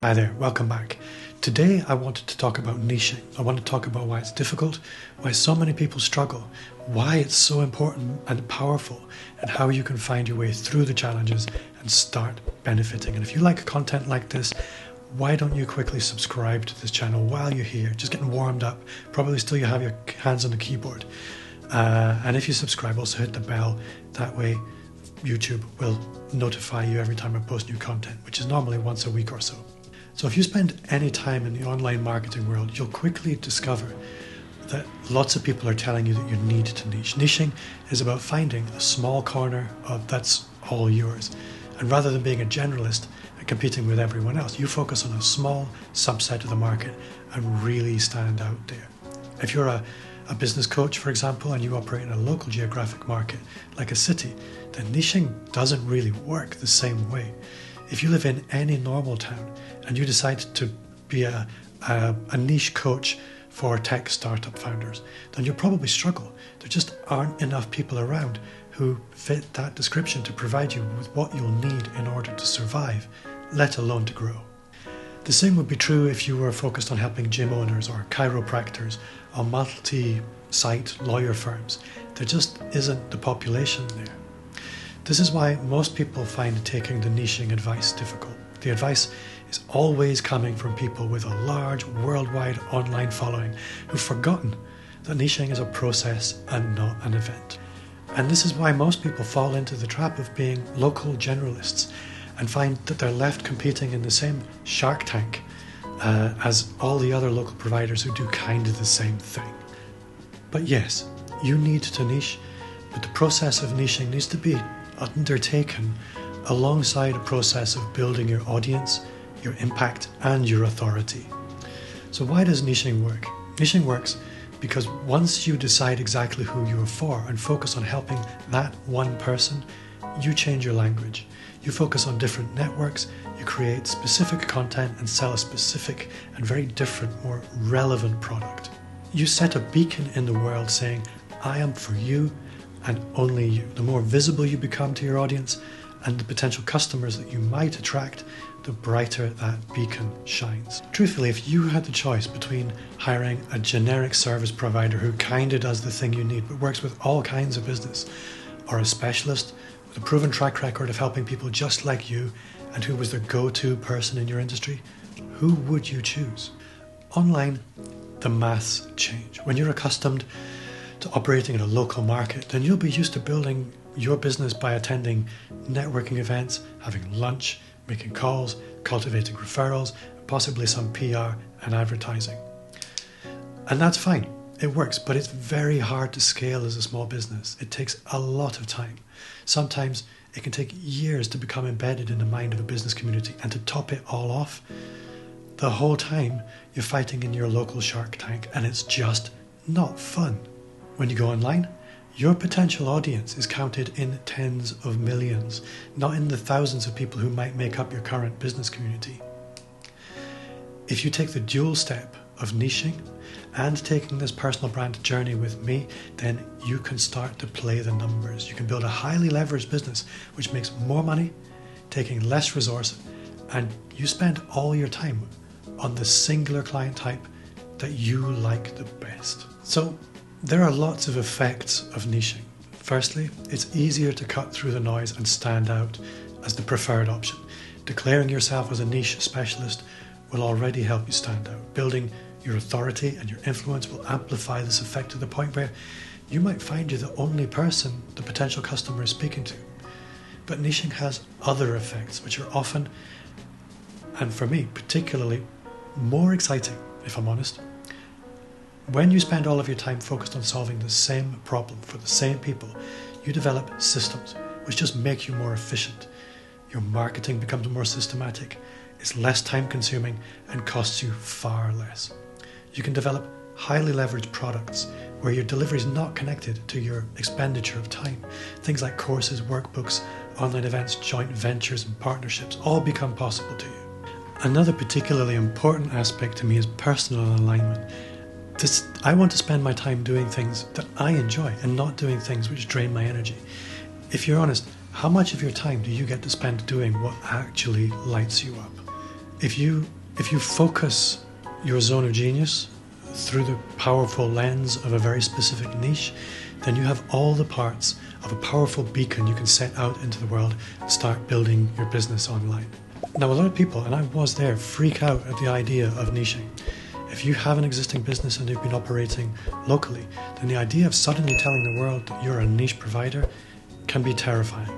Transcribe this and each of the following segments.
Hi there, welcome back. Today I wanted to talk about niching. I want to talk about why it's difficult, why so many people struggle, why it's so important and powerful, and how you can find your way through the challenges and start benefiting. And if you like content like this, why don't you quickly subscribe to this channel while you're here, just getting warmed up. Probably still you have your hands on the keyboard. And if you subscribe, also hit the bell. That way YouTube will notify you every time I post new content, which is normally once a week or so. So if you spend any time in the online marketing world, you'll quickly discover that lots of people are telling you that you need to niche. Niching is about finding a small corner of that's all yours. And rather than being a generalist and competing with everyone else, you focus on a small subset of the market and really stand out there. If you're a business coach, for example, and you operate in a local geographic market like a city, then niching doesn't really work the same way. If you live in any normal town and you decide to be a niche coach for tech startup founders, then you'll probably struggle. There just aren't enough people around who fit that description to provide you with what you'll need in order to survive, let alone to grow. The same would be true if you were focused on helping gym owners or chiropractors or multi-site lawyer firms. There just isn't the population there. This is why most people find taking the niching advice difficult. The advice is always coming from people with a large worldwide online following who've forgotten that niching is a process and not an event. And this is why most people fall into the trap of being local generalists and find that they're left competing in the same Shark Tank as all the other local providers who do kind of the same thing. But yes, you need to niche, but the process of niching needs to be undertaken alongside a process of building your audience, your impact, and your authority. So why does niching work? Niching works because once you decide exactly who you are for and focus on helping that one person, you change your language. You focus on different networks, you create specific content and sell a specific and very different, more relevant product. You set a beacon in the world saying, I am for you and only you. The more visible you become to your audience and the potential customers that you might attract, the brighter that beacon shines. Truthfully, if you had the choice between hiring a generic service provider who kinda does the thing you need but works with all kinds of business, or a specialist with a proven track record of helping people just like you and who was the go-to person in your industry, who would you choose? Online, the maths change. When you're accustomed to operating in a local market, then you'll be used to building your business by attending networking events, having lunch, making calls, cultivating referrals, possibly some PR and advertising. And that's fine, it works, but it's very hard to scale as a small business. It takes a lot of time. Sometimes it can take years to become embedded in the mind of a business community, and to top it all off, the whole time you're fighting in your local Shark Tank, and it's just not fun. When you go online, your potential audience is counted in tens of millions, not in the thousands of people who might make up your current business community. If you take the dual step of niching and taking this personal brand journey with me, then you can start to play the numbers. You can build a highly leveraged business which makes more money, taking less resource, and you spend all your time on the singular client type that you like the best. So there are lots of effects of niching. Firstly, it's easier to cut through the noise and stand out as the preferred option. Declaring yourself as a niche specialist will already help you stand out. Building your authority and your influence will amplify this effect to the point where you might find you're the only person the potential customer is speaking to. But niching has other effects which are often, and for me particularly, more exciting, if I'm honest. When you spend all of your time focused on solving the same problem for the same people, you develop systems which just make you more efficient. Your marketing becomes more systematic, it's less time consuming and costs you far less. You can develop highly leveraged products where your delivery is not connected to your expenditure of time. Things like courses, workbooks, online events, joint ventures and partnerships all become possible to you. Another particularly important aspect to me is personal alignment. I want to spend my time doing things that I enjoy and not doing things which drain my energy. If you're honest, how much of your time do you get to spend doing what actually lights you up? If you focus your zone of genius through the powerful lens of a very specific niche, then you have all the parts of a powerful beacon you can set out into the world and start building your business online. Now, a lot of people, and I was there, freak out at the idea of niching. If you have an existing business and you've been operating locally, then the idea of suddenly telling the world that you're a niche provider can be terrifying.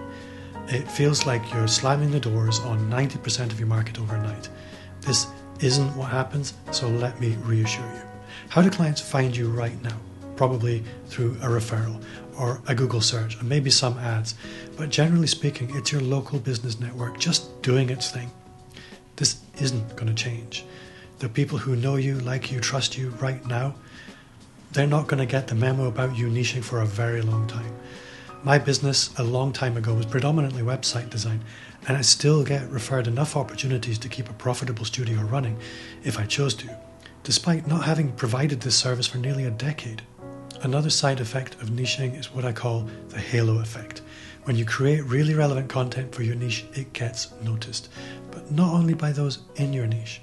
It feels like you're slamming the doors on 90% of your market overnight. This isn't what happens, so let me reassure you. How do clients find you right now? Probably through a referral or a Google search and maybe some ads. But generally speaking, it's your local business network just doing its thing. This isn't going to change. The people who know you, like you, trust you right now, they're not going to get the memo about you niching for a very long time. My business a long time ago was predominantly website design, and I still get referred enough opportunities to keep a profitable studio running if I chose to, despite not having provided this service for nearly a decade. Another side effect of niching is what I call the halo effect. When you create really relevant content for your niche, it gets noticed, but not only by those in your niche.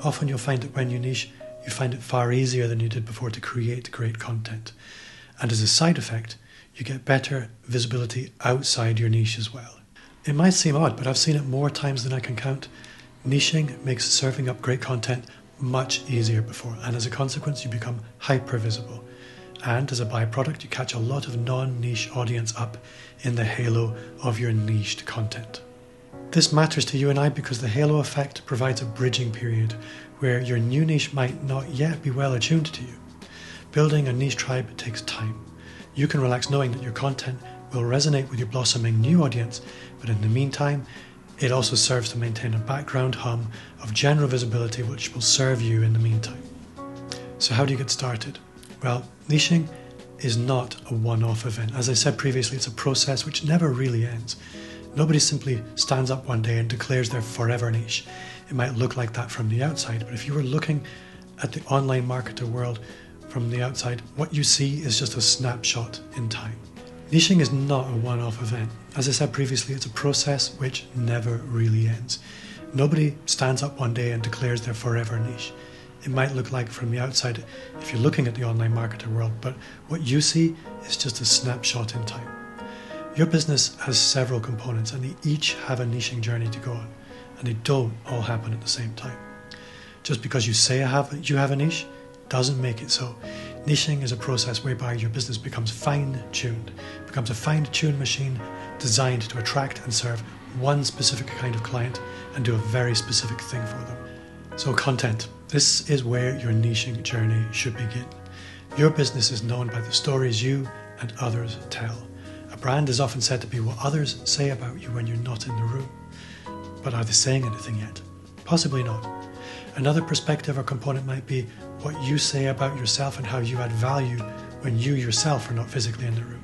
Often you'll find that when you niche, you find it far easier than you did before to create great content. And as a side effect, you get better visibility outside your niche as well. It might seem odd, but I've seen it more times than I can count. Niching makes serving up great content much easier before, and as a consequence, you become hyper visible. And as a byproduct, you catch a lot of non-niche audience up in the halo of your niched content. This matters to you and I because the halo effect provides a bridging period where your new niche might not yet be well attuned to you. Building a niche tribe takes time. You can relax knowing that your content will resonate with your blossoming new audience, but in the meantime, it also serves to maintain a background hum of general visibility which will serve you in the meantime. So how do you get started? Well, niching is not a one-off event. As I said previously, it's a process which never really ends. Nobody simply stands up one day and declares their forever niche. It might look like that from the outside, but if you were looking at the online marketer world from the outside, what you see is just a snapshot in time. Niching is not a one-off event. As I said previously, it's a process which never really ends. Nobody stands up one day and declares their forever niche. It might look like from the outside if you're looking at the online marketer world, but what you see is just a snapshot in time. Your business has several components and they each have a niching journey to go on, and they don't all happen at the same time. Just because you say you have a niche doesn't make it so. Niching is a process whereby your business becomes fine-tuned, becomes a fine-tuned machine designed to attract and serve one specific kind of client and do a very specific thing for them. So content. This is where your niching journey should begin. Your business is known by the stories you and others tell. A brand is often said to be what others say about you when you're not in the room. But are they saying anything yet? Possibly not. Another perspective or component might be what you say about yourself and how you add value when you yourself are not physically in the room.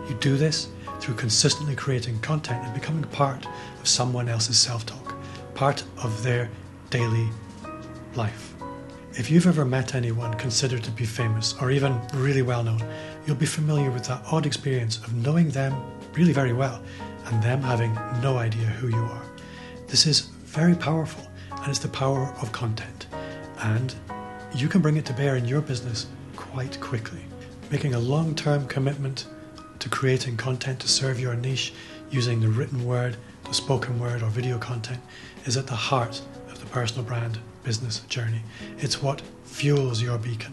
You do this through consistently creating content and becoming part of someone else's self-talk, part of their daily life. If you've ever met anyone considered to be famous or even really well known, you'll be familiar with that odd experience of knowing them really very well and them having no idea who you are. This is very powerful, and it's the power of content. And you can bring it to bear in your business quite quickly. Making a long-term commitment to creating content to serve your niche using the written word, the spoken word or video content is at the heart of the personal brand business journey. It's what fuels your beacon.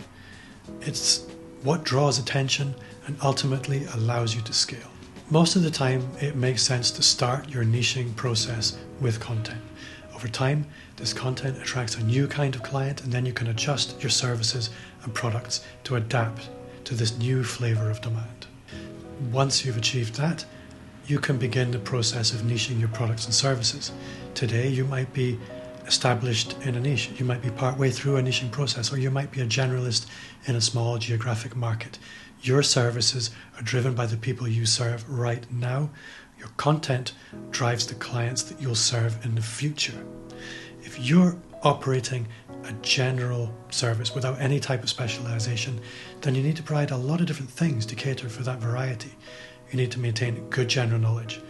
It's what draws attention and ultimately allows you to scale. Most of the time, it makes sense to start your niching process with content. Over time, this content attracts a new kind of client, and then you can adjust your services and products to adapt to this new flavor of demand. Once you've achieved that, you can begin the process of niching your products and services. Today, you might be established in a niche. You might be partway through a niching process, or you might be a generalist in a small geographic market. Your services are driven by the people you serve right now. Your content drives the clients that you'll serve in the future. If you're operating a general service without any type of specialization, then you need to provide a lot of different things to cater for that variety. You need to maintain good general knowledge,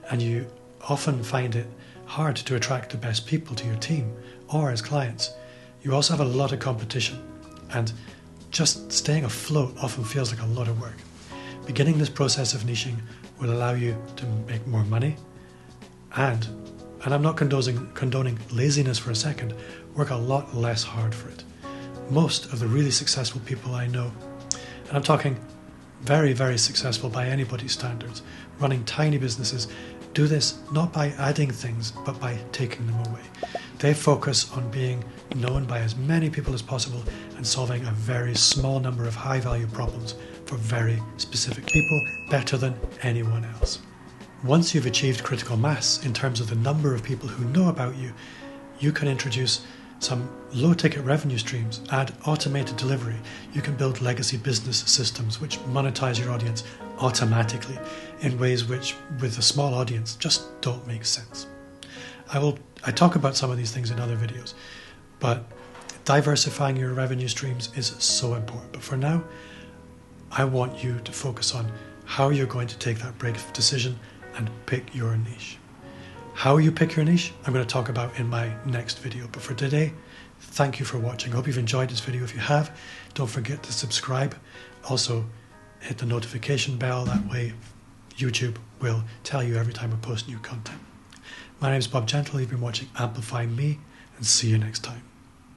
and you often find it hard to attract the best people to your team, or as clients, you also have a lot of competition, and just staying afloat often feels like a lot of work. Beginning this process of niching will allow you to make more money and I'm not condoning laziness for a second, work a lot less hard for it. Most of the really successful people I know, and I'm talking very, very successful by anybody's standards, running tiny businesses, do this not by adding things, but by taking them away. They focus on being known by as many people as possible and solving a very small number of high-value problems for very specific people better than anyone else. Once you've achieved critical mass in terms of the number of people who know about you, you can introduce some low-ticket revenue streams, add automated delivery. You can build legacy business systems which monetize your audience automatically in ways which, with a small audience, just don't make sense. I talk about some of these things in other videos, but diversifying your revenue streams is so important. But for now, I want you to focus on how you're going to take that brave decision and pick your niche. How you pick your niche, I'm going to talk about in my next video. But for today, thank you for watching. I hope you've enjoyed this video. If you have, don't forget to subscribe. Also, hit the notification bell. That way, YouTube will tell you every time I post new content. My name is Bob Gentle. You've been watching Amplify Me, and see you next time.